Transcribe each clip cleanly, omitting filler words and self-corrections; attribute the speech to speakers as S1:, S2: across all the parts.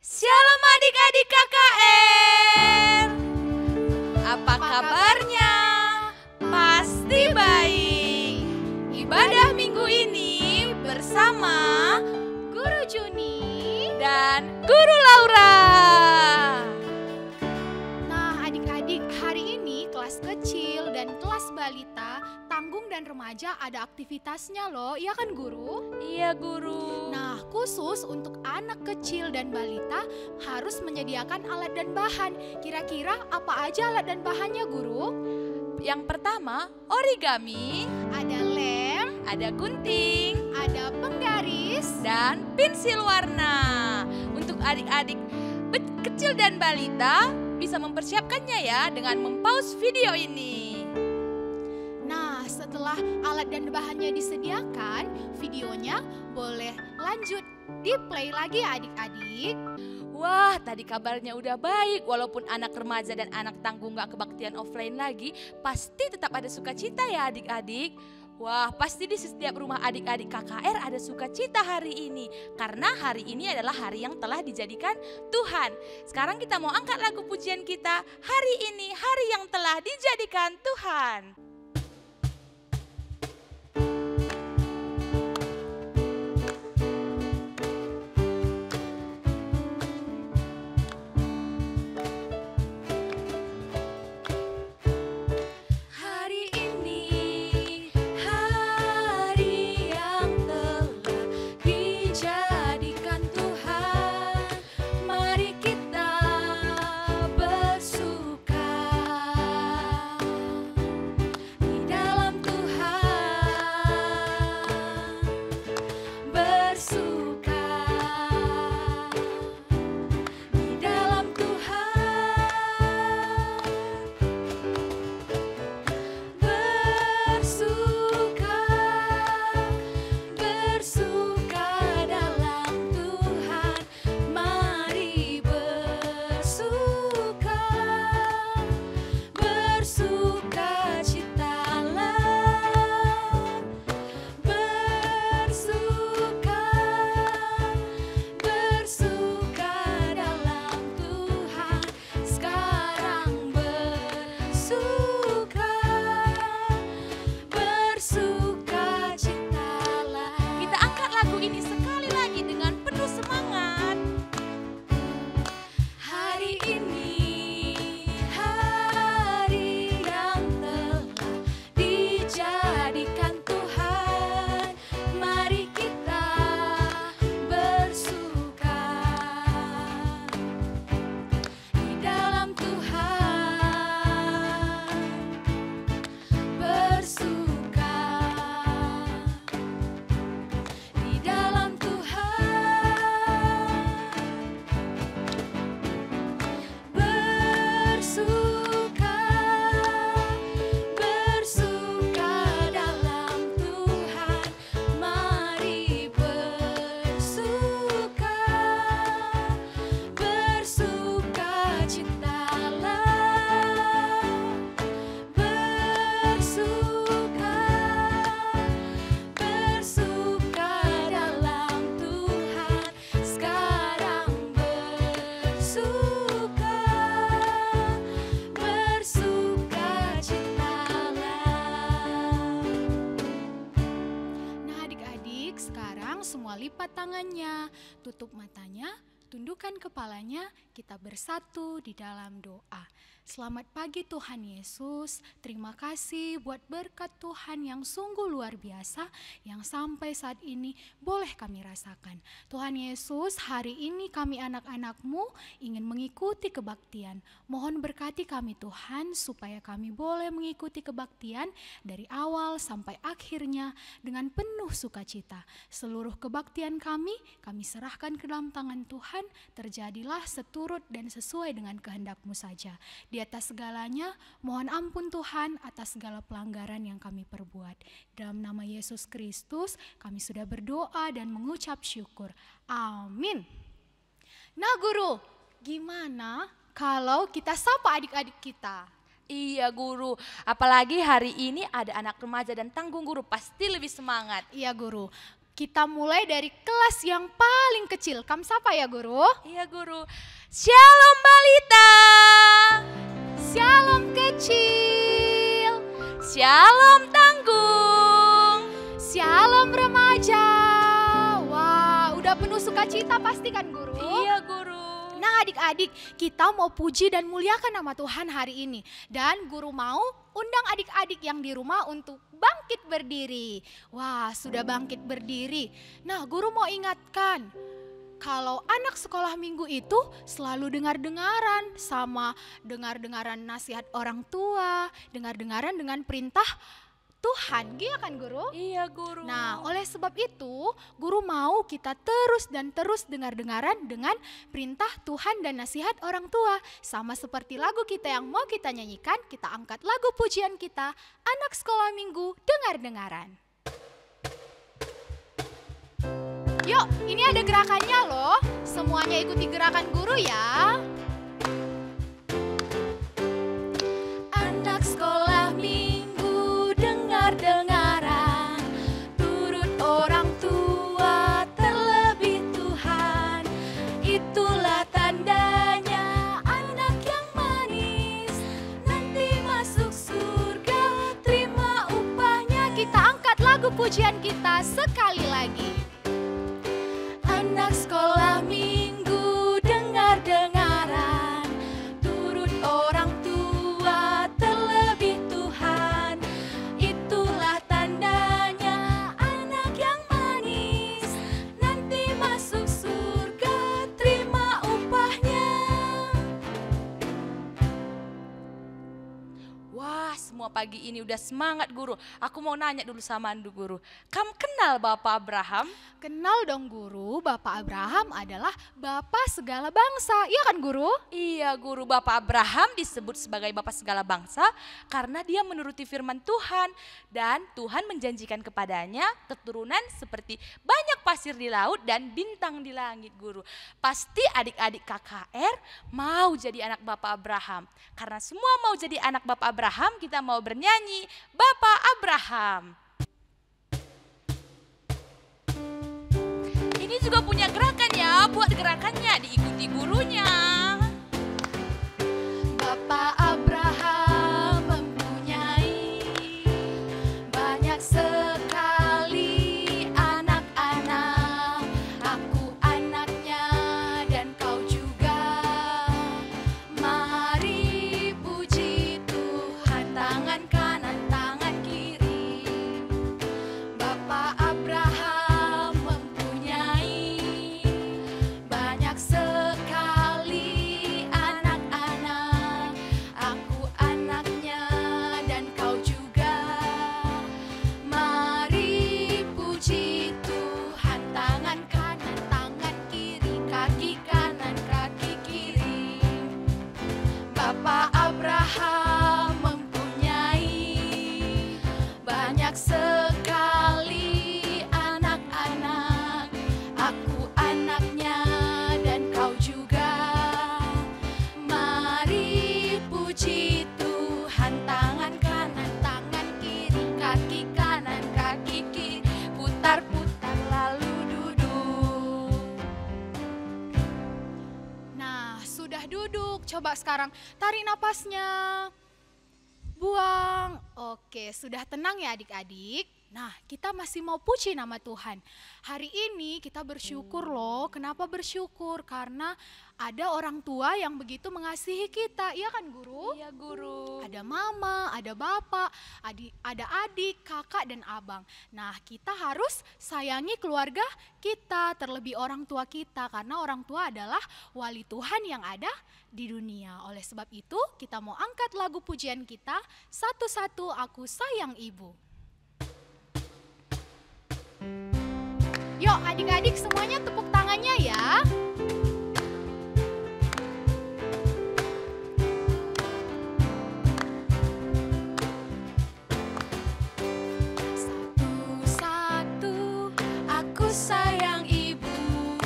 S1: Shalom adik-adik KKR. Apa kabarnya? Pasti baik. Ibadah minggu ini bersama
S2: Guru Juni
S1: dan Guru Laura.
S2: Nah adik-adik, hari ini kelas kecil dan kelas balita, tanggung dan remaja ada aktivitasnya loh, iya kan guru?
S1: Iya guru.
S2: Nah khusus untuk anak kecil dan balita harus menyediakan alat dan bahan. Kira-kira apa aja alat dan bahannya guru?
S1: Yang pertama origami,
S2: Ada lem,
S1: ada gunting,
S2: ada penggaris,
S1: dan pensil warna. Untuk adik-adik kecil dan balita bisa mempersiapkannya ya dengan mempause video ini.
S2: Nah, setelah alat dan bahannya disediakan, videonya boleh lanjut di-play lagi ya adik-adik.
S1: Wah, tadi kabarnya udah baik. Walaupun anak remaja dan anak tanggung gak kebaktian offline lagi, pasti tetap ada sukacita ya adik-adik. Wah, pasti di setiap rumah adik-adik KKR ada sukacita hari ini. Karena hari ini adalah hari yang telah dijadikan Tuhan. Sekarang kita mau angkat lagu pujian kita. Hari ini hari yang telah dijadikan Tuhan. Hari ini hari yang telah dijadikan Tuhan. Mari kita bersuka di dalam Tuhan. Bersuka di dalam Tuhan. Bersuka, bersuka dalam Tuhan. Mari bersuka, bersuka citalah. Bersuka, bersuka dalam Tuhan. Sekarang bersuka, bersuka citalah. Kita angkat lagu ini sekali lagi dengan penuh semangat. Hari ini hari yang telah dijadikan Tuhan. Mari kita bersuka di dalam Tuhan. Bersuka di dalam Tuhan. Bersuka, bersuka dalam Tuhan. Mari bersuka, bersuka citalah. Bersuka, bersuka dalam Tuhan. Sekarang bersuka, bersuka citalah.
S2: Nah adik-adik, sekarang semua lipat tangannya, tutup matanya, tundukkan kepalanya, kita bersatu di dalam doa. Selamat pagi Tuhan Yesus, terima kasih buat berkat Tuhan yang sungguh luar biasa yang sampai saat ini boleh kami rasakan. Tuhan Yesus, hari ini kami anak-anak-Mu ingin mengikuti kebaktian. Mohon berkati kami Tuhan supaya kami boleh mengikuti kebaktian dari awal sampai akhirnya dengan penuh sukacita. Seluruh kebaktian kami serahkan ke dalam tangan Tuhan, terjadilah seturut dan sesuai dengan kehendak-Mu saja. Di atas segalanya, mohon ampun Tuhan atas segala pelanggaran yang kami perbuat. Dalam nama Yesus Kristus, kami sudah berdoa dan mengucap syukur. Amin. Nah guru, gimana kalau kita sapa adik-adik kita?
S1: Iya guru, apalagi hari ini ada anak remaja dan tanggung guru, pasti lebih semangat.
S2: Iya guru, Kita mulai dari kelas yang paling kecil. Kamu siapa ya guru?
S1: Iya guru. Shalom balita.
S2: Shalom kecil.
S1: Shalom tanggung.
S2: Shalom remaja. Wah, udah penuh sukacita pasti kan guru?
S1: Iya guru.
S2: Nah adik-adik, kita mau puji dan muliakan nama Tuhan hari ini. Dan guru mau undang adik-adik yang di rumah untuk bangkit berdiri. Wah, sudah bangkit berdiri. Nah, guru mau ingatkan, kalau anak sekolah minggu itu selalu dengar-dengaran sama dengar-dengaran nasihat orang tua, dengar-dengaran dengan perintah Tuhan, iya kan guru?
S1: Iya guru.
S2: Nah, oleh sebab itu, guru mau kita terus dan terus dengar-dengaran dengan perintah Tuhan dan nasihat orang tua. Sama seperti lagu kita yang mau kita nyanyikan, kita angkat lagu pujian kita, Anak Sekolah Minggu Dengar-dengaran. Yuk, ini ada gerakannya loh. Semuanya ikuti gerakan guru ya. Anak sekolah minggu dengar-dengaran, turut orang tua terlebih Tuhan. Itulah tandanya anak yang manis, nanti masuk surga, terima upahnya. Kita angkat lagu pujian kita sekali lagi. Anak sekolah minggu dengar-dengaran, turut orang tua terlebih Tuhan. Itulah tandanya anak yang manis, nanti masuk surga, terima upahnya.
S1: Wah, semua pagi ini udah semangat guru. Aku mau nanya dulu sama Andu guru. Kamu kenal Bapak Abraham?
S2: Kenal dong guru, Bapak Abraham adalah Bapak segala bangsa, iya kan guru?
S1: Iya guru, Bapak Abraham disebut sebagai Bapak segala bangsa karena dia menuruti firman Tuhan. Dan Tuhan menjanjikan kepadanya keturunan seperti banyak pasir di laut dan bintang di langit guru. Pasti adik-adik KKR mau jadi anak Bapak Abraham. Karena semua mau jadi anak Bapak Abraham, kita mau bernyanyi Bapak Abraham. Ini juga punya gerakan ya, buat gerakannya diikuti gurunya.
S2: Bapak Abraham mempunyai banyak sekali anak-anak. Aku anaknya dan kau juga. Mari puji Tuhan, tangan kanan, tangan kiri. Bapak Abraham mempunyai banyak sekali anak-anak. Aku anaknya dan kau juga. Mari puji Tuhan, tangan kanan, tangan kiri, kaki kanan, kaki kiri. Bapak Abraham mempunyai banyak sekali anak-anak. Aku anaknya dan kau juga. Mari puji Tuhan, tangan kanan, tangan kiri, kaki kanan, kaki kiri. Putar-putar lalu duduk. Nah, sudah duduk. Coba sekarang tarik napasnya. Buang. Oke, sudah tenang ya adik-adik? Nah, kita masih mau puji nama Tuhan. Hari ini kita bersyukur loh. Kenapa bersyukur? Karena ada orang tua yang begitu mengasihi kita. Iya kan guru?
S1: Iya guru.
S2: Ada mama, ada bapak, ada adik, kakak, dan abang. Nah, kita harus sayangi keluarga kita, terlebih orang tua kita. Karena orang tua adalah wali Tuhan yang ada di dunia. Oleh sebab itu, kita mau angkat lagu pujian kita, Satu-satu Aku Sayang Ibu. Yuk adik-adik semuanya tepuk tangannya ya. Satu-satu aku sayang ibu,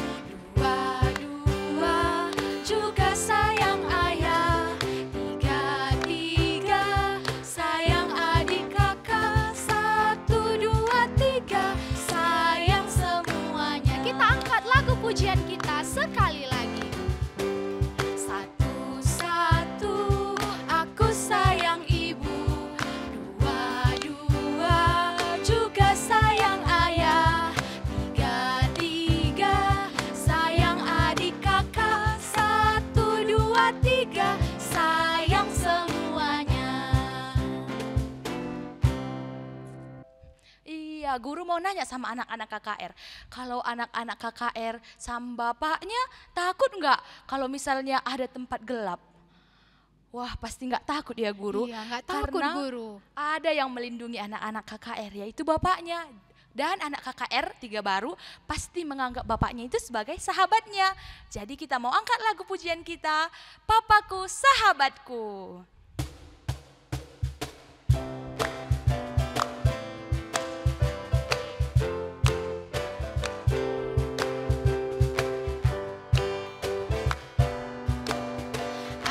S2: dua-dua juga sayang ayah, tiga-tiga sayang adik kakak, satu, dua, tiga sayang pujian kita sekali lagi. Satu-satu aku sayang ibu, dua-dua juga sayang ayah, tiga-tiga sayang adik kakak, satu, dua, tiga sayang semuanya.
S1: Iya, guru mau nanya sama anak-anak KKR. Kalau anak-anak KKR sama bapaknya takut nggak kalau misalnya ada tempat gelap? Wah, pasti nggak takut ya guru.
S2: Iya, nggak takut
S1: Karena
S2: guru.
S1: ada yang melindungi anak-anak KKR, yaitu bapaknya. Dan anak KKR 3 baru pasti menganggap bapaknya itu sebagai sahabatnya. Jadi kita mau angkat lagu pujian kita, Papaku Sahabatku.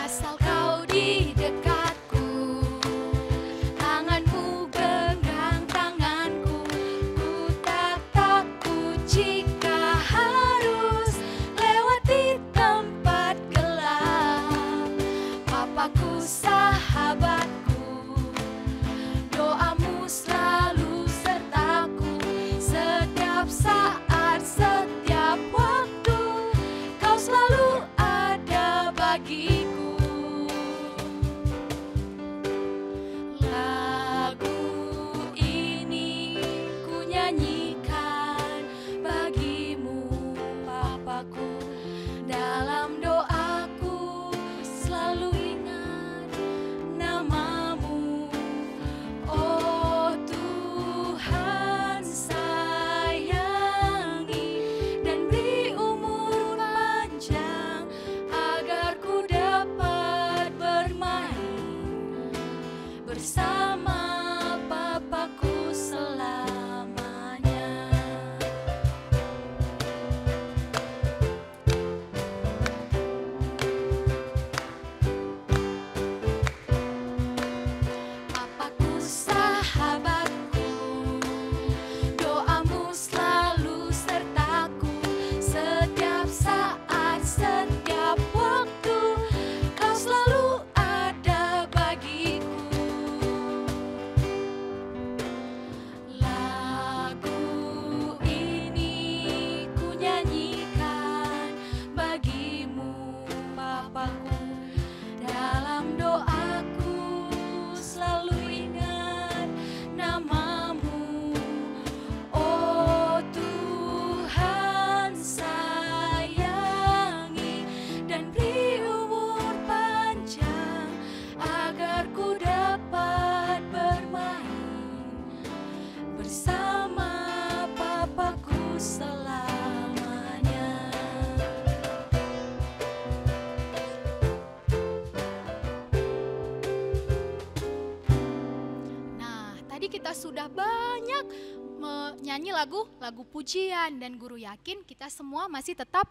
S2: Asal kau di dekatku, tanganmu genggam tanganku, ku tak takut jika harus lewati tempat gelap. Papaku sahabatku, doamu selalu sertaku, setiap saat, setiap waktu, kau selalu ada bagiku. Lagu ini ku nyanyikan bagimu, Papaku. Dalam doaku selalu ingat namamu. Oh Tuhan, sayangi dan beri umur panjang agar ku dapat bermain bersama Papaku selamanya. Papaku sahabatku, doamu selalu sertaku, setiap saat, setiap waktu, kau selalu ada bagiku. Lagu ini ku nyanyikan bagimu, Papaku. Dalam doaku selalu ingat namamu. Oh Tuhan, sayangi dan beri umur panjang agar ku dapat bermain bersama Papaku selamanya. Nah, tadi kita sudah banyak menyanyi lagu pujian, dan guru yakin kita semua masih tetap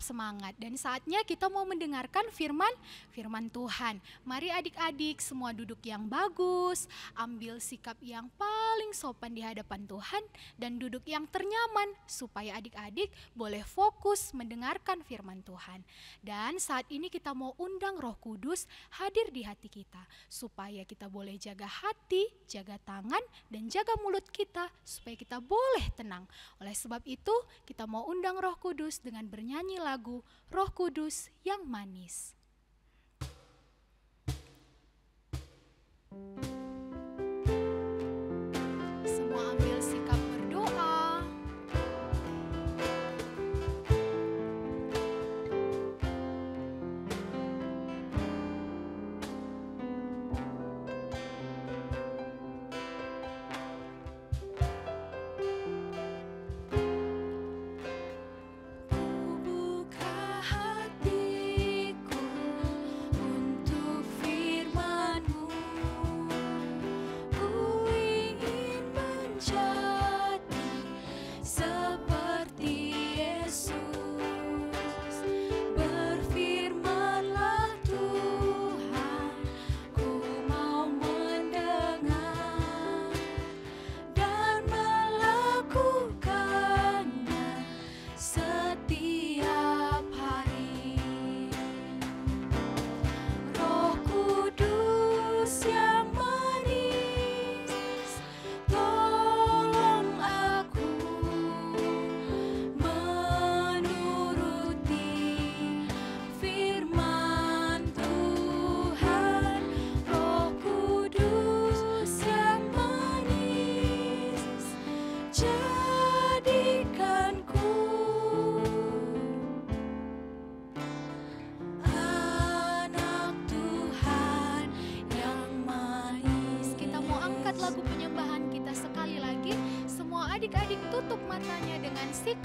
S2: semangat, dan saatnya kita mau mendengarkan firman Tuhan. Mari adik-adik semua duduk yang bagus, ambil sikap yang paling sopan di hadapan Tuhan, dan duduk yang ternyaman supaya adik-adik boleh fokus mendengarkan firman Tuhan. Dan saat ini kita mau undang Roh Kudus hadir di hati kita, supaya kita boleh jaga hati, jaga tangan, dan jaga mulut kita supaya kita boleh tenang. Oleh sebab itu, kita mau undang Roh Kudus dengan bernyanyi lagu Roh Kudus yang Manis. Semua ambil sikap berdoa. Buka hatiku untuk firman-Mu.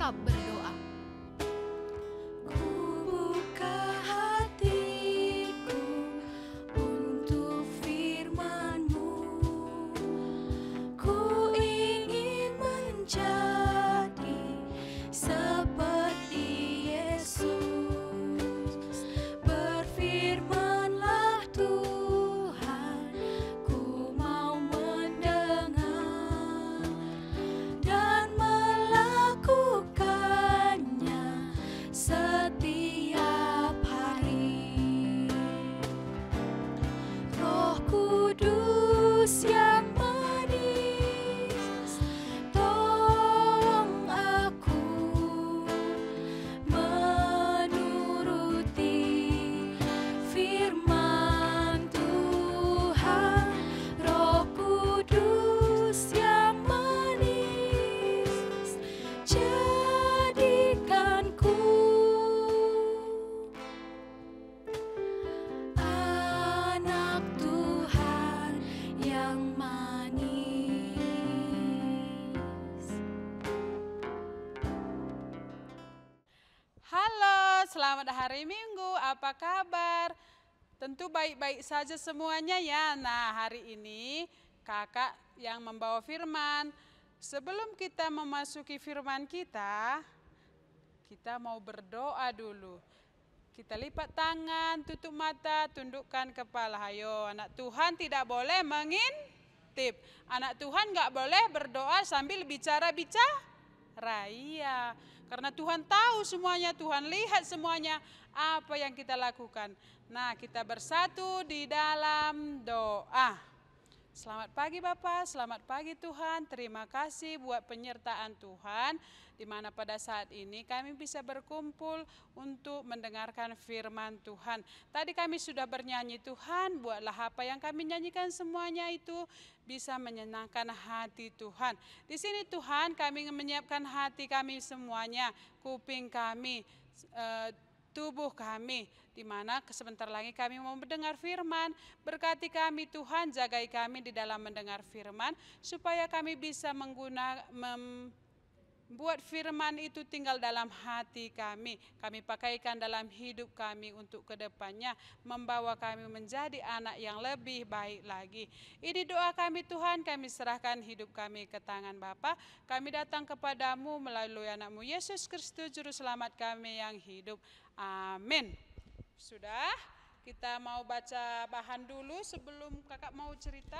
S2: cakap berdoa.
S3: Ku buka hatiku untuk firman-Mu. Ku ingin menjadi seperti Yesus. Berfirman-Lah Tuhan, ku mau mendengar dan melakukannya setiap hari. Roh Kudus yang manis, tolong aku menuruti firman Tuhan. Roh Kudus yang manis, jadikanku anak Tuhan yang manis.
S4: Halo, selamat hari Minggu. Apa kabar? Tentu baik-baik saja semuanya ya. Nah, hari ini kakak yang membawa firman. Sebelum kita memasuki firman kita mau berdoa dulu. Kita lipat tangan, tutup mata, tundukkan kepala. Ayo, anak Tuhan tidak boleh mengintip. Anak Tuhan nggak boleh berdoa sambil bicara-bicara. Iya, karena Tuhan tahu semuanya, Tuhan lihat semuanya apa yang kita lakukan. Nah, kita bersatu di dalam doa. Selamat pagi Bapak, selamat pagi Tuhan. Terima kasih buat penyertaan Tuhan, di mana pada saat ini kami bisa berkumpul untuk mendengarkan firman Tuhan. Tadi kami sudah bernyanyi, Tuhan buatlah apa yang kami nyanyikan semuanya itu bisa menyenangkan hati Tuhan. Di sini Tuhan kami menyiapkan hati kami semuanya, kuping kami, tubuh kami, di mana sebentar lagi kami mau mendengar firman. Berkati kami Tuhan, jagai kami di dalam mendengar firman, supaya kami bisa membuat firman itu tinggal dalam hati kami. Kami pakaikan dalam hidup kami untuk kedepannya, membawa kami menjadi anak yang lebih baik lagi. Ini doa kami Tuhan, kami serahkan hidup kami ke tangan Bapa. Kami datang kepadamu melalui anak-Mu Yesus Kristus, Juru Selamat kami yang hidup. Amin. Sudah, kita mau baca bahan dulu sebelum kakak mau cerita.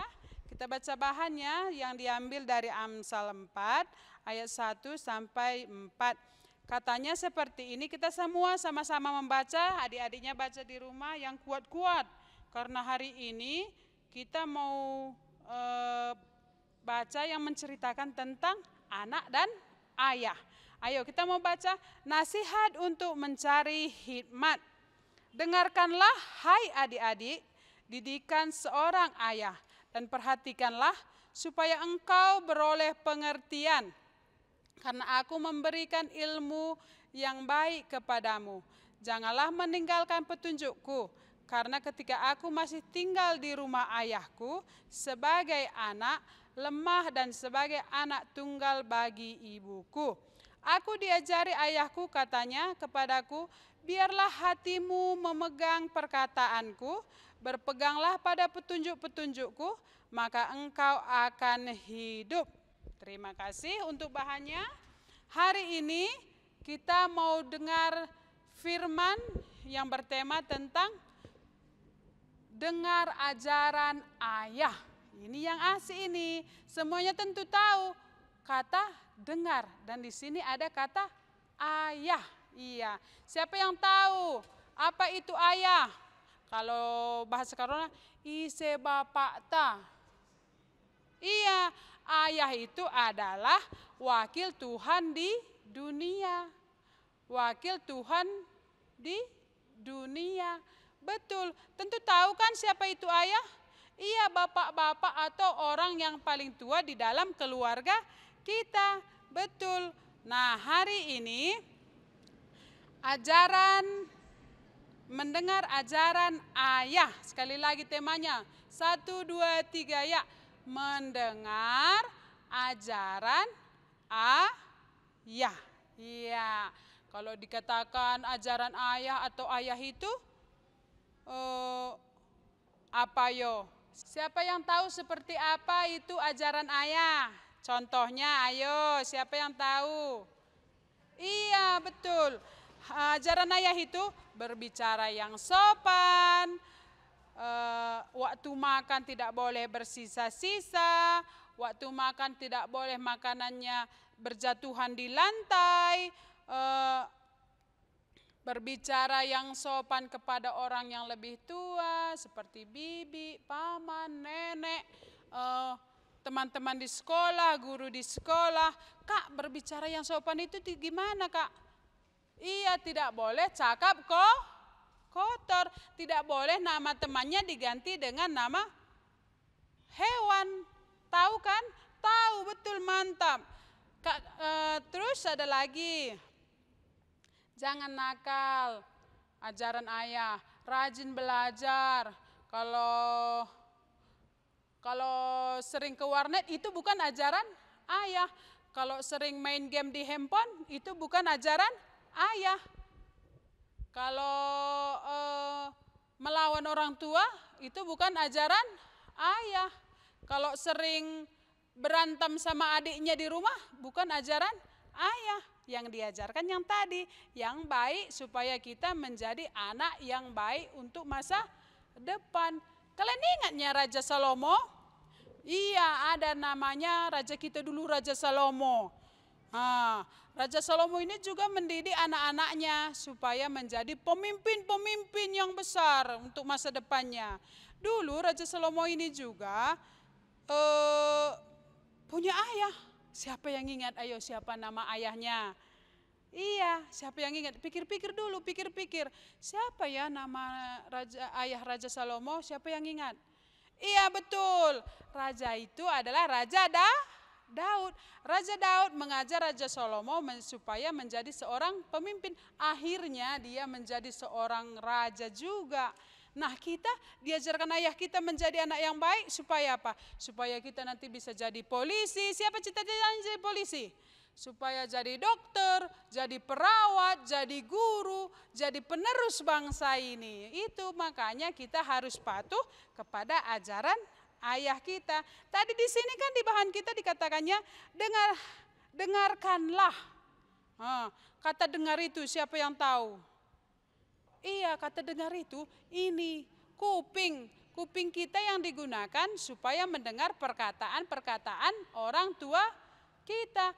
S4: Kita baca bahannya yang diambil dari Amsal 4 ayat 1 sampai 4. Katanya seperti ini, kita semua sama-sama membaca, adik-adiknya baca di rumah yang kuat-kuat. Karena hari ini kita mau baca yang menceritakan tentang anak dan ayah. Ayo kita mau baca nasihat untuk mencari hikmat. Dengarkanlah hai adik-adik, didikan seorang ayah, dan perhatikanlah supaya engkau beroleh pengertian. Karena aku memberikan ilmu yang baik kepadamu. Janganlah meninggalkan petunjukku, karena ketika aku masih tinggal di rumah ayahku, sebagai anak lemah dan sebagai anak tunggal bagi ibuku. Aku diajari ayahku, katanya kepadaku, biarlah hatimu memegang perkataanku, berpeganglah pada petunjuk-petunjukku, maka engkau akan hidup. Terima kasih untuk bahannya. Hari ini kita mau dengar firman yang bertema tentang dengar ajaran ayah. Ini yang asik ini, semuanya tentu tahu kata dengar, dan di sini ada kata ayah. Iya, siapa yang tahu apa itu ayah? Kalau bahasa sekarang, ise bapak ta. Iya, ayah itu adalah wakil Tuhan di dunia. Wakil Tuhan di dunia. Betul, tentu tahu kan siapa itu ayah? Iya, bapak-bapak atau orang yang paling tua di dalam keluarga kita. Betul. Nah, hari ini mendengar ajaran ayah. Sekali lagi temanya, 1, 2, 3 ya. Mendengar ajaran ayah. Iya, kalau dikatakan ajaran ayah atau ayah itu apa yo? Siapa yang tahu seperti apa itu ajaran ayah? Contohnya, ayo, siapa yang tahu? Iya, betul. Ajaran ayah itu berbicara yang sopan, waktu makan tidak boleh bersisa-sisa, waktu makan tidak boleh makanannya berjatuhan di lantai, berbicara yang sopan kepada orang yang lebih tua seperti bibi, paman, nenek, teman-teman di sekolah, guru di sekolah. Kak, berbicara yang sopan itu gimana, Kak? Iya, tidak boleh cakap kotor, tidak boleh nama temannya diganti dengan nama hewan. Tahu kan? Tahu, betul, mantap. Kak, terus ada lagi, jangan nakal. Ajaran ayah, rajin belajar. Kalau sering ke warnet itu bukan ajaran ayah. Kalau sering main game di handphone itu bukan ajaran ayah. Kalau melawan orang tua itu bukan ajaran ayah. Kalau sering berantem sama adiknya di rumah bukan ajaran ayah. Yang diajarkan yang tadi, yang baik supaya kita menjadi anak yang baik untuk masa depan. Kalian ingatnya Raja Salomo? Iya, ada namanya raja kita dulu, Raja Salomo. Raja Salomo ini juga mendidik anak-anaknya supaya menjadi pemimpin-pemimpin yang besar untuk masa depannya. Dulu Raja Salomo ini juga punya ayah. Siapa yang ingat? Ayo, siapa nama ayahnya? Iya, siapa yang ingat? Pikir-pikir dulu, pikir-pikir. Siapa ya nama ayah Raja Salomo? Siapa yang ingat? Iya, betul. Raja itu adalah Raja Daud. Raja Daud mengajar Raja Salomo supaya menjadi seorang pemimpin. Akhirnya dia menjadi seorang raja juga. Nah, kita diajarkan ayah kita menjadi anak yang baik supaya apa? Supaya kita nanti bisa jadi polisi. Siapa cita-citanya jadi polisi? Supaya jadi dokter, jadi perawat, jadi guru, jadi penerus bangsa ini. Itu makanya kita harus patuh kepada ajaran ayah kita. Tadi di sini kan di bahan kita dikatakannya dengarkanlah. Kata dengar itu siapa yang tahu? Iya, kata dengar itu ini kuping. Kuping kita yang digunakan supaya mendengar perkataan-perkataan orang tua kita.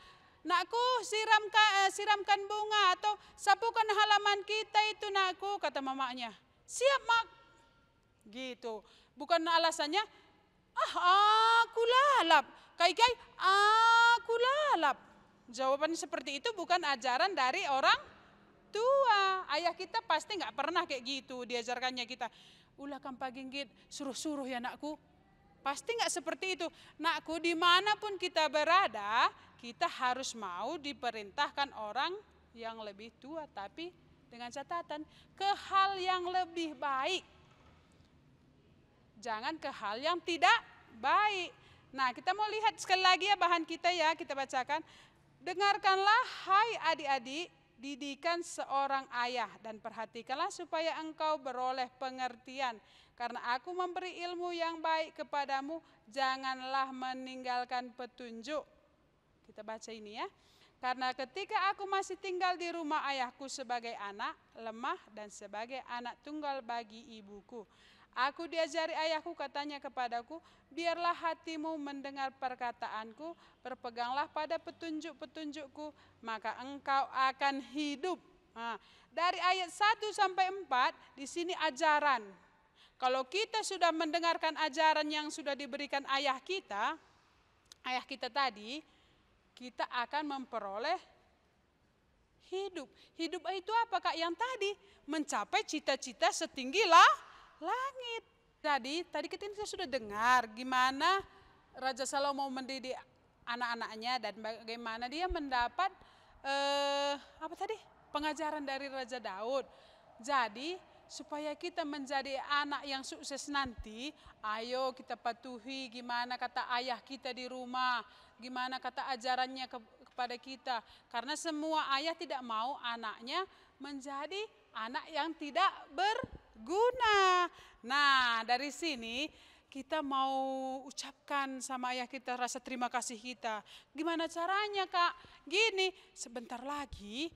S4: Nakku, siramkan bunga atau sapukan halaman kita itu, nakku, kata mamanya. Siap, mak. Gitu. Bukan alasannya, aku lalap. Kai-kai, aku lalap. Jawabannya seperti itu bukan ajaran dari orang tua. Ayah kita pasti nggak pernah kayak gitu diajarkannya kita. Ulah kampagin git, suruh-suruh ya nakku. Pasti nggak seperti itu. Nakku, dimanapun kita berada, kita harus mau diperintahkan orang yang lebih tua. Tapi dengan catatan, ke hal yang lebih baik. Jangan ke hal yang tidak baik. Nah, kita mau lihat sekali lagi ya bahan kita ya, kita bacakan. Dengarkanlah hai adik-adik, didikan seorang ayah dan perhatikanlah supaya engkau beroleh pengertian. Karena aku memberi ilmu yang baik kepadamu, janganlah meninggalkan petunjuk. Kita baca ini ya. Karena ketika aku masih tinggal di rumah ayahku sebagai anak lemah dan sebagai anak tunggal bagi ibuku. Aku diajari ayahku, katanya kepadaku, biarlah hatimu mendengar perkataanku, berpeganglah pada petunjuk-petunjukku, maka engkau akan hidup. Nah, dari ayat 1 sampai 4 di sini ajaran. Kalau kita sudah mendengarkan ajaran yang sudah diberikan ayah kita tadi, kita akan memperoleh hidup. Hidup itu apa, Kak? Yang tadi mencapai cita-cita setinggi langit. Jadi tadi kita sudah dengar gimana Raja Salomo mendidik anak-anaknya dan bagaimana dia mendapat pengajaran dari Raja Daud. Jadi supaya kita menjadi anak yang sukses nanti, ayo kita patuhi gimana kata ayah kita di rumah, gimana kata ajarannya kepada kita. Karena semua ayah tidak mau anaknya menjadi anak yang tidak berguna. Nah, dari sini kita mau ucapkan sama ayah kita rasa terima kasih kita. Gimana caranya, Kak? Gini, sebentar lagi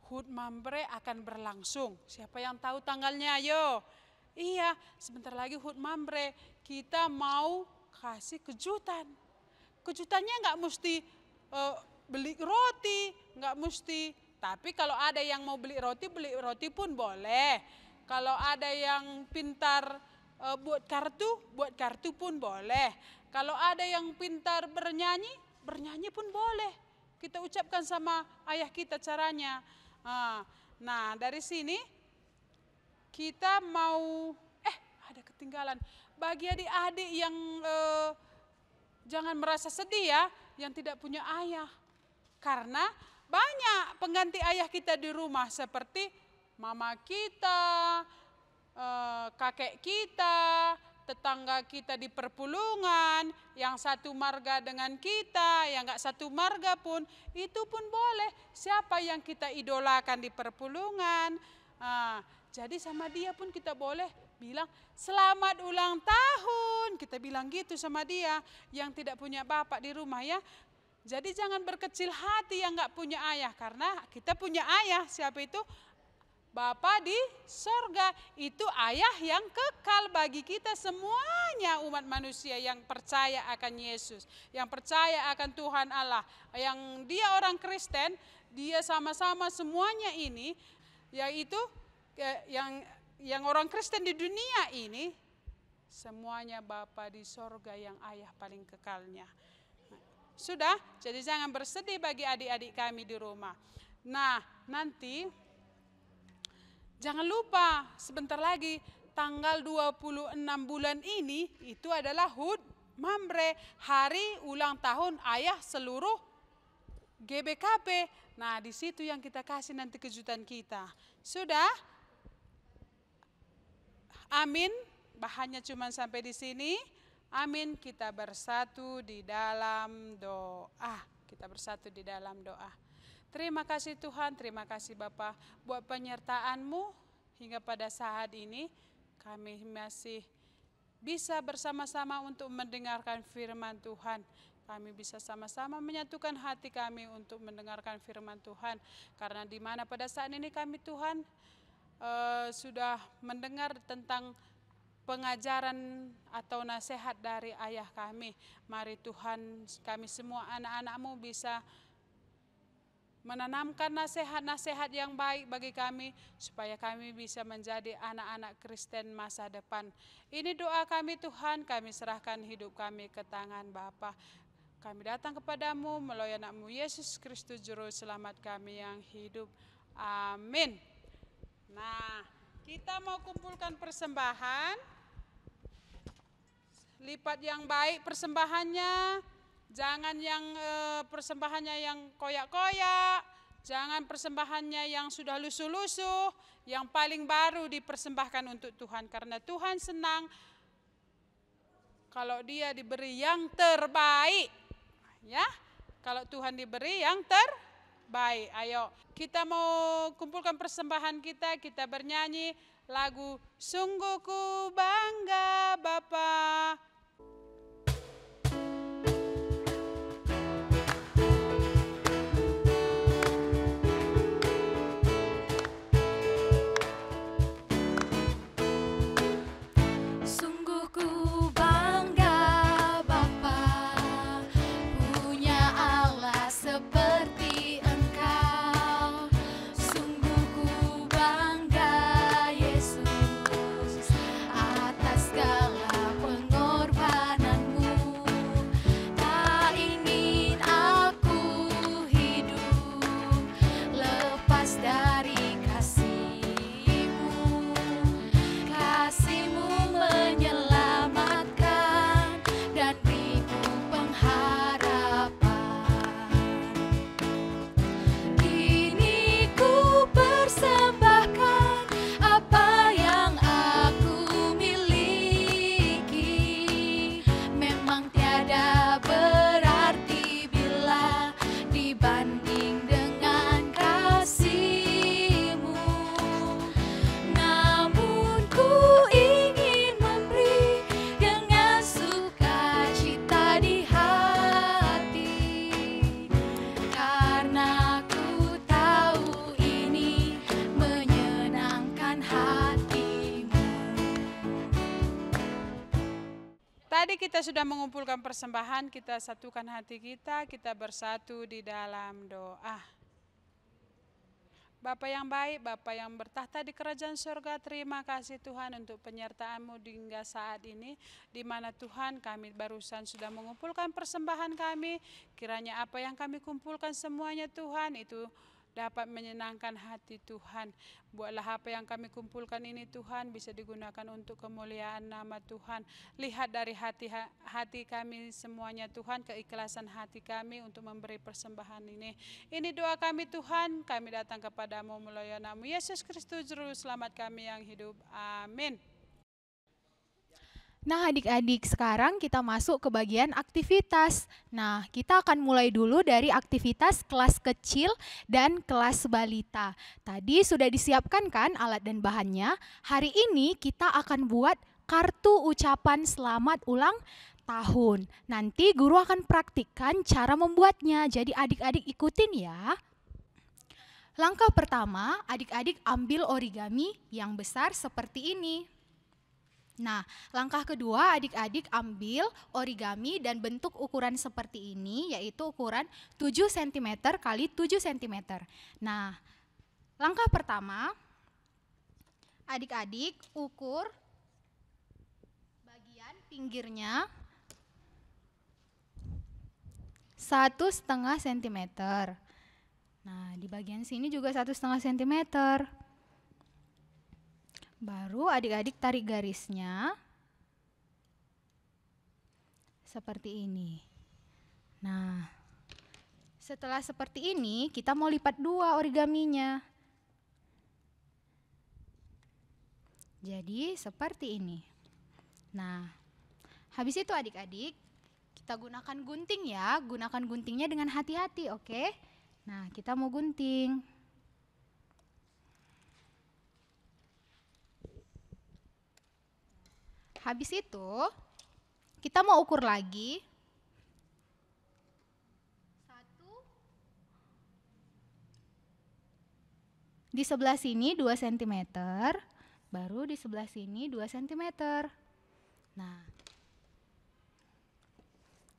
S4: HUT Mambre akan berlangsung. Siapa yang tahu tanggalnya? Ayo. Iya, sebentar lagi HUT Mambre. Kita mau kasih kejutan. Kejutannya nggak mesti beli roti, nggak mesti. Tapi kalau ada yang mau beli roti pun boleh. Kalau ada yang pintar buat kartu pun boleh. Kalau ada yang pintar bernyanyi pun boleh. Kita ucapkan sama ayah kita caranya. Nah, dari sini kita mau, ada ketinggalan. Bagi adik-adik yang jangan merasa sedih ya, yang tidak punya ayah. Karena banyak pengganti ayah kita di rumah seperti mama kita, kakek kita, tetangga kita di perpulungan, yang satu marga dengan kita, yang enggak satu marga pun, itu pun boleh. Siapa yang kita idolakan di perpulungan. Jadi sama dia pun kita boleh bilang selamat ulang tahun. Kita bilang gitu sama dia yang tidak punya bapak di rumah ya. Jadi jangan berkecil hati yang enggak punya ayah. Karena kita punya ayah. Siapa itu? Bapa di sorga. Itu ayah yang kekal bagi kita semuanya umat manusia yang percaya akan Yesus. Yang percaya akan Tuhan Allah. Yang dia orang Kristen, dia sama-sama semuanya ini, yaitu yang orang Kristen di dunia ini, semuanya Bapa di sorga yang ayah paling kekalnya. Sudah, jadi jangan bersedih bagi adik-adik kami di rumah. Nah, nanti jangan lupa sebentar lagi tanggal 26 bulan ini itu adalah HUT Mambre, hari ulang tahun ayah seluruh GBKP. Nah, di situ yang kita kasih nanti kejutan kita. Sudah? Amin. Bahannya cuma sampai di sini. Amin. Kita bersatu di dalam doa. Kita bersatu di dalam doa. Terima kasih Tuhan, terima kasih Bapa buat penyertaan-Mu hingga pada saat ini kami masih bisa bersama-sama untuk mendengarkan firman Tuhan. Kami bisa sama-sama menyatukan hati kami untuk mendengarkan firman Tuhan. Karena di mana pada saat ini kami Tuhan sudah mendengar tentang pengajaran atau nasihat dari ayah kami. Mari Tuhan kami semua anak-anak-Mu bisa menanamkan nasihat-nasihat yang baik bagi kami supaya kami bisa menjadi anak-anak Kristen masa depan. Ini doa kami Tuhan, kami serahkan hidup kami ke tangan Bapa. Kami datang kepadamu melalui anak-Mu Yesus Kristus Juru Selamat kami yang hidup. Amin. Nah, kita mau kumpulkan persembahan. Lipat yang baik persembahannya. Jangan yang persembahannya yang koyak-koyak. Jangan persembahannya yang sudah lusuh-lusuh. Yang paling baru dipersembahkan untuk Tuhan. Karena Tuhan senang kalau dia diberi yang terbaik. Ya, kalau Tuhan diberi yang terbaik. Ayo, kita mau kumpulkan persembahan kita. Kita bernyanyi lagu Sungguh Ku Bangga Bapa.
S3: Atas segala pengorbanan
S4: Adik-adik kita sudah mengumpulkan persembahan, kita satukan hati kita bersatu di dalam doa. Bapa yang baik, Bapa yang bertahta di kerajaan surga, terima kasih Tuhan untuk penyertaan-Mu hingga saat ini, di mana Tuhan kami barusan sudah mengumpulkan persembahan kami, kiranya apa yang kami kumpulkan semuanya Tuhan itu dapat menyenangkan hati Tuhan. Buatlah apa yang kami kumpulkan ini Tuhan bisa digunakan untuk kemuliaan nama Tuhan. Lihat dari hati kami semuanya Tuhan, keikhlasan hati kami untuk memberi persembahan ini. Ini doa kami Tuhan, kami datang kepadamu melalui nama Yesus Kristus Juru Selamat kami yang hidup. Amin.
S2: Nah adik-adik, sekarang kita masuk ke bagian aktivitas. Nah, kita akan mulai dulu dari aktivitas kelas kecil dan kelas balita. Tadi sudah disiapkan kan alat dan bahannya? Hari ini kita akan buat kartu ucapan selamat ulang tahun. Nanti guru akan praktikkan cara membuatnya, jadi adik-adik ikutin ya. Langkah pertama, adik-adik ambil origami yang besar seperti ini. Nah, langkah kedua adik-adik ambil origami dan bentuk ukuran seperti ini, yaitu ukuran 7 cm kali 7 cm. Nah, langkah pertama, adik-adik ukur bagian pinggirnya 1,5 cm. Nah, di bagian sini juga 1,5 cm. Baru adik-adik tarik garisnya seperti ini. Nah, setelah seperti ini kita mau lipat 2 origaminya. Jadi seperti ini. Nah, habis itu adik-adik kita gunakan gunting ya. Gunakan guntingnya dengan hati-hati, oke? Nah, kita mau gunting. Habis itu, kita mau ukur lagi. 1. Di sebelah sini 2 cm, baru di sebelah sini 2 cm. Nah,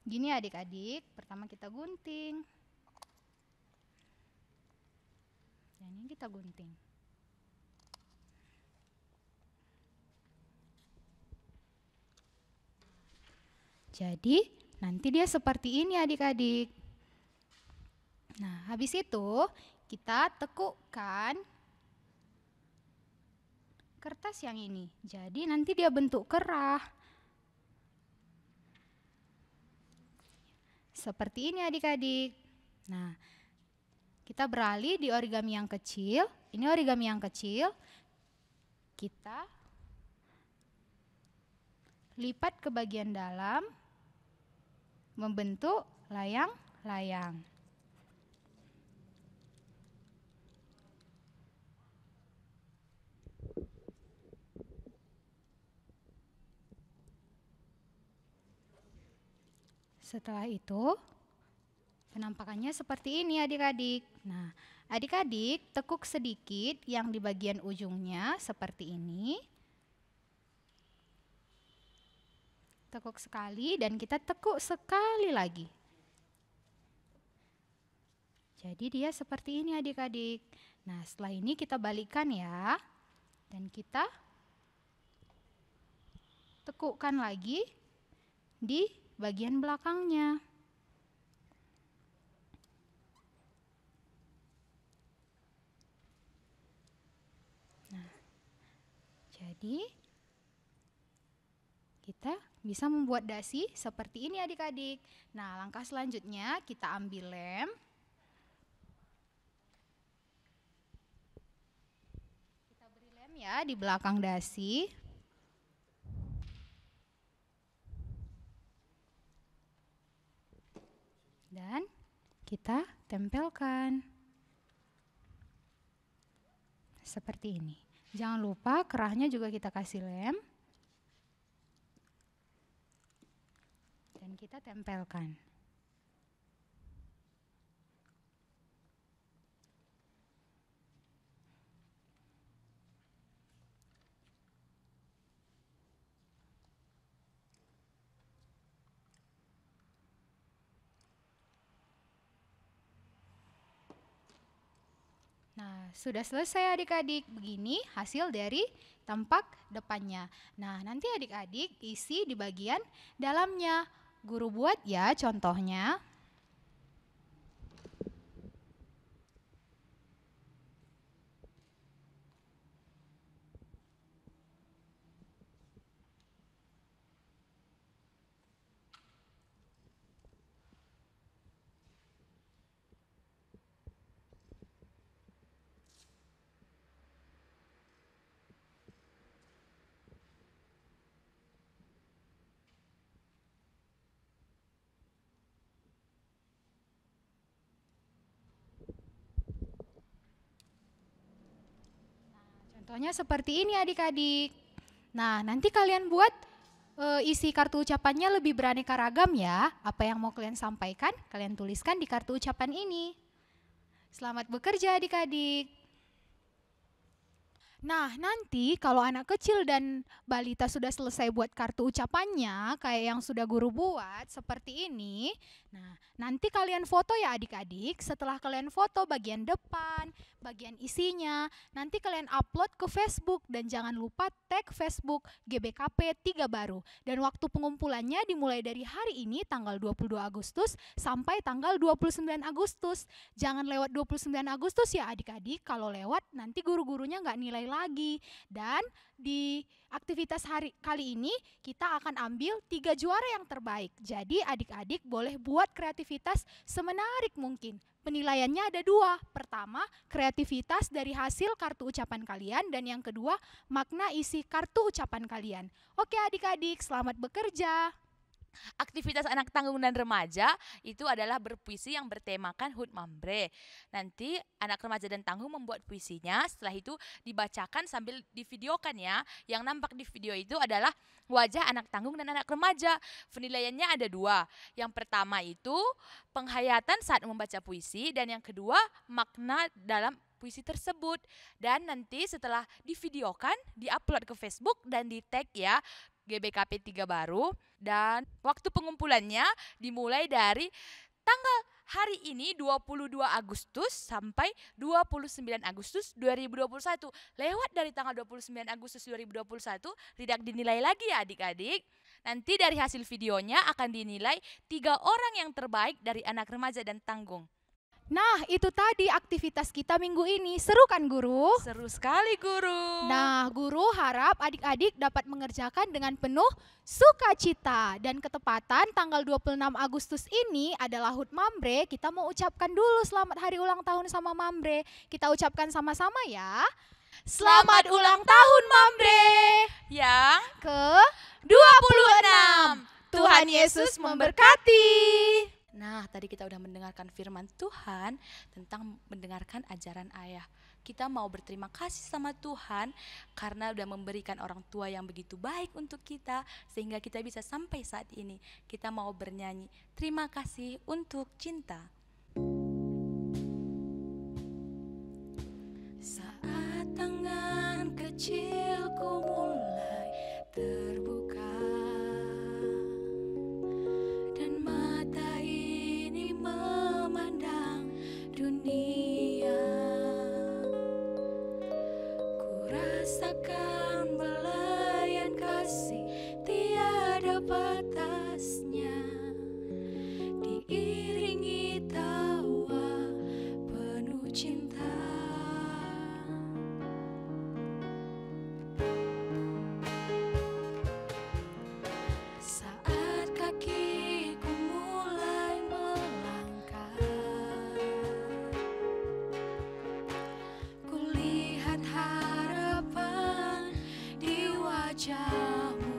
S2: gini adik-adik, pertama kita gunting. Dan ini kita gunting. Jadi nanti dia seperti ini adik-adik. Nah, habis itu kita tekukkan kertas yang ini. Jadi nanti dia bentuk kerah. Seperti ini adik-adik. Nah, kita beralih di origami yang kecil. Ini origami yang kecil. Kita lipat ke bagian dalam, membentuk layang-layang. Setelah itu, penampakannya seperti ini adik-adik. Nah, adik-adik tekuk sedikit yang di bagian ujungnya seperti ini. Tekuk sekali dan kita tekuk sekali lagi. Jadi dia seperti ini adik-adik. Nah, setelah ini kita balikkan ya. Dan kita tekukkan lagi di bagian belakangnya. Nah, jadi kita bisa membuat dasi seperti ini adik-adik. Nah, langkah selanjutnya kita ambil lem. Kita beri lem ya di belakang dasi. Dan kita tempelkan. Seperti ini. Jangan lupa kerahnya juga kita kasih lem. Dan kita tempelkan. Nah, sudah selesai adik-adik. Begini hasil dari tampak depannya. Nah, nanti adik-adik isi di bagian dalamnya. Guru buat ya contohnya. Contohnya seperti ini adik-adik. Nah, nanti kalian buat isi kartu ucapannya lebih beraneka ragam ya. Apa yang mau kalian sampaikan, kalian tuliskan di kartu ucapan ini. Selamat bekerja adik-adik. Nah, nanti kalau anak kecil dan balita sudah selesai buat kartu ucapannya, kayak yang sudah guru buat, seperti ini. Nah, nanti kalian foto ya adik-adik. Setelah kalian foto bagian depan, bagian isinya, nanti kalian upload ke Facebook. Dan jangan lupa tag Facebook GBKP 3 Baru. Dan waktu pengumpulannya dimulai dari hari ini, tanggal 22 Agustus, sampai tanggal 29 Agustus. Jangan lewat 29 Agustus ya adik-adik. Kalau lewat, nanti guru-gurunya nggak nilai lagi. Dan di aktivitas hari kali ini kita akan ambil 3 juara yang terbaik. Jadi adik-adik boleh buat kreativitas semenarik mungkin. Penilaiannya ada 2. Pertama, kreativitas dari hasil kartu ucapan kalian, dan yang kedua, makna isi kartu ucapan kalian. Oke adik-adik, selamat bekerja.
S1: Aktivitas anak tanggung dan remaja itu adalah berpuisi yang bertemakan HUT Mambre. Nanti anak remaja dan tanggung membuat puisinya, setelah itu dibacakan sambil divideokan ya. Yang nampak di video itu adalah wajah anak tanggung dan anak remaja. Penilaiannya ada 2. Yang pertama itu penghayatan saat membaca puisi, dan yang kedua makna dalam puisi tersebut. Dan nanti setelah divideokan, diupload ke Facebook dan di tag ya GBKP 3 Baru. Dan waktu pengumpulannya dimulai dari tanggal hari ini 22 Agustus sampai 29 Agustus 2021. Lewat dari tanggal 29 Agustus 2021 tidak dinilai lagi ya adik-adik. Nanti dari hasil videonya akan dinilai 3 orang yang terbaik dari anak remaja dan tanggung.
S2: Nah, itu tadi aktivitas kita minggu ini. Seru kan guru?
S1: Seru sekali guru.
S2: Nah, guru harap adik-adik dapat mengerjakan dengan penuh sukacita. Dan ketepatan tanggal 26 Agustus ini adalah HUT Mambre. Kita mau ucapkan dulu selamat hari ulang tahun sama Mambre. Kita ucapkan sama-sama ya. Selamat ulang tahun Mambre
S1: Yang
S2: ke-26. Tuhan Yesus memberkati.
S1: Nah, tadi kita udah mendengarkan firman Tuhan tentang mendengarkan ajaran ayah. Kita mau berterima kasih sama Tuhan karena udah memberikan orang tua yang begitu baik untuk kita sehingga kita bisa sampai saat ini. Kita mau bernyanyi, terima kasih untuk cinta.
S3: Saat tangan kecilku mulai terbuka dan mata ini memandang dunia, ku rasakan belayan kasih tiada batasnya, diiringi tawa penuh cinta. Saat kakiku mulai melangkah, kulihat harapan di wajahmu.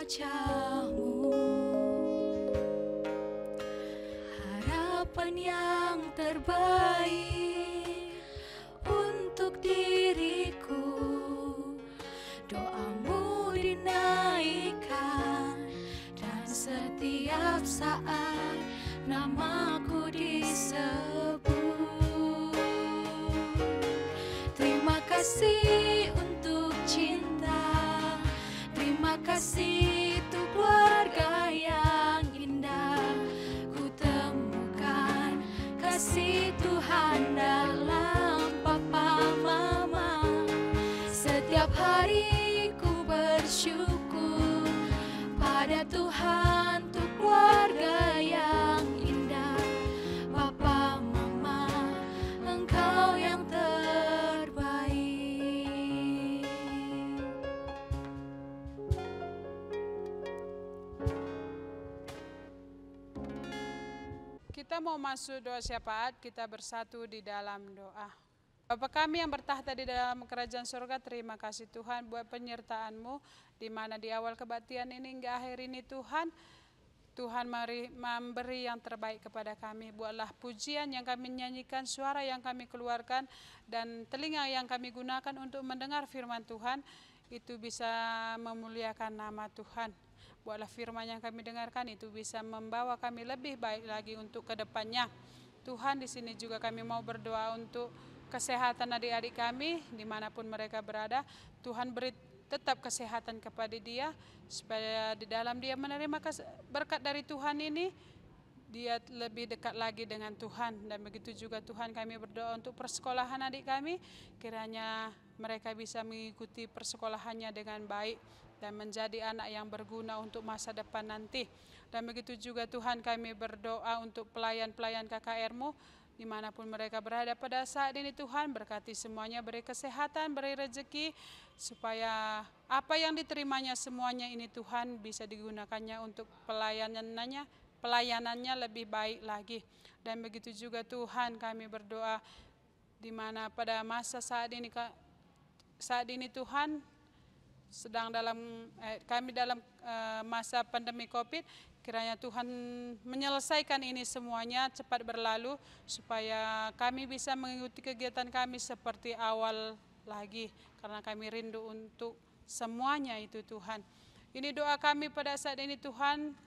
S3: wajah-Mu. Harapan yang terbaik untuk diriku, doa-Mu dinaikkan, dan setiap saat namaku disebut. Terima kasih untuk cinta, terima kasih untuk keluarga yang indah. Ku temukan kasih Tuhan dalam papa mama. Setiap hari ku bersyukur pada Tuhan untuk keluarga yang indah. Papa mama, Engkau yang terbaik.
S4: Kita mau masuk doa syafaat, kita bersatu di dalam doa. Bapa kami yang bertahta di dalam kerajaan surga, terima kasih Tuhan buat penyertaan-Mu, di mana di awal kebaktian ini hingga akhir ini Tuhan, Tuhan memberi yang terbaik kepada kami. Buatlah pujian yang kami nyanyikan, suara yang kami keluarkan, dan telinga yang kami gunakan untuk mendengar firman Tuhan, itu bisa memuliakan nama Tuhan. Buatlah firman yang kami dengarkan itu bisa membawa kami lebih baik lagi untuk ke depannya. Tuhan, di sini juga kami mau berdoa untuk kesehatan adik-adik kami dimanapun mereka berada. Tuhan beri tetap kesehatan kepada dia, supaya di dalam dia menerima berkat dari Tuhan ini, dia lebih dekat lagi dengan Tuhan. Dan begitu juga Tuhan, kami berdoa untuk persekolahan adik kami, kiranya mereka bisa mengikuti persekolahannya dengan baik dan menjadi anak yang berguna untuk masa depan nanti. Dan begitu juga Tuhan, kami berdoa untuk pelayan-pelayan KKR-Mu dimanapun mereka berada pada saat ini. Tuhan, berkati semuanya, beri kesehatan, beri rezeki, supaya apa yang diterimanya semuanya ini Tuhan bisa digunakannya untuk pelayanannya lebih baik lagi. Dan begitu juga Tuhan, kami berdoa di mana pada masa saat ini Tuhan, sedang kami dalam masa pandemi COVID, kiranya Tuhan menyelesaikan ini semuanya cepat berlalu, supaya kami bisa mengikuti kegiatan kami seperti awal lagi, karena kami rindu untuk semuanya itu Tuhan. Ini doa kami pada saat ini Tuhan,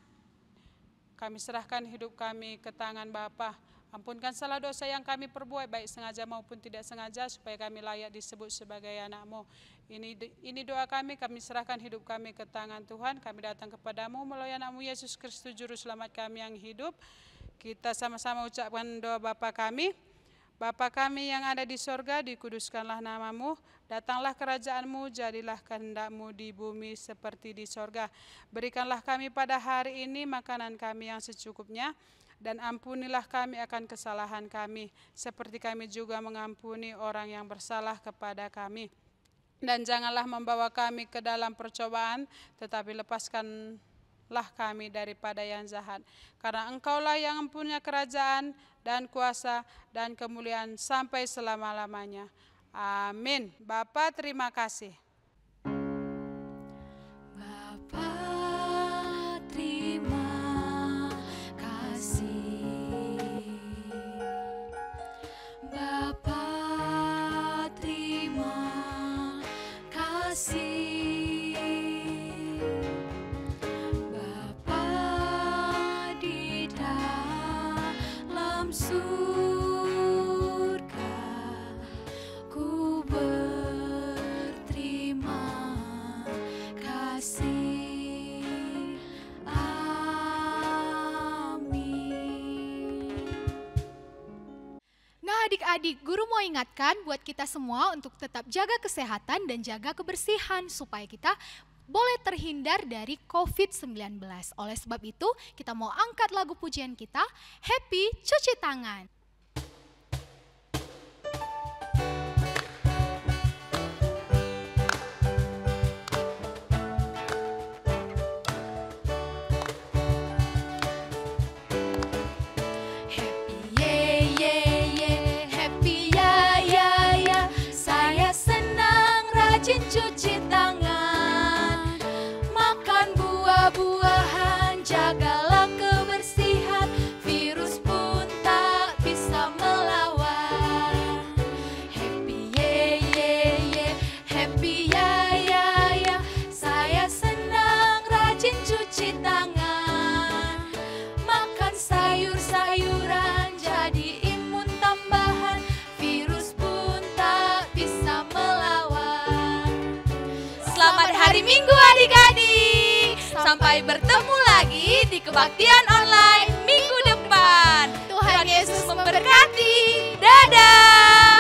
S4: kami serahkan hidup kami ke tangan Bapa. Ampunkan salah dosa yang kami perbuat, baik sengaja maupun tidak sengaja, supaya kami layak disebut sebagai anak-Mu. Ini doa kami serahkan hidup kami ke tangan Tuhan. Kami datang kepadamu melalui anak-Mu Yesus Kristus, Juru Selamat kami yang hidup. Kita sama-sama ucapkan doa Bapa kami. Bapa kami yang ada di sorga, dikuduskanlah nama-Mu. Datanglah kerajaan-Mu, jadilah kehendak-Mu di bumi seperti di sorga. Berikanlah kami pada hari ini makanan kami yang secukupnya, dan ampunilah kami akan kesalahan kami, seperti kami juga mengampuni orang yang bersalah kepada kami. Dan janganlah membawa kami ke dalam percobaan, tetapi lepaskanlah kami daripada yang jahat. Karena Engkaulah yang mempunyai kerajaan dan kuasa dan kemuliaan sampai selama-lamanya. Amin. Bapa, terima kasih.
S3: Bapa, terima kasih. Bapa, terima kasih. Bapa di dalam surga, ku berterima kasih. Amin.
S2: Nah adik-adik, guru mau ingatkan buat kita semua untuk tetap jaga kesehatan dan jaga kebersihan supaya kita boleh terhindar dari COVID-19. Oleh sebab itu, kita mau angkat lagu pujian kita, Happy Cuci Tangan.
S3: Cuci tangan, makan buah
S1: Selamat hari Minggu adik-adik. Sampai bertemu lagi di kebaktian online minggu depan.
S2: Tuhan Yesus memberkati.
S1: Dadah.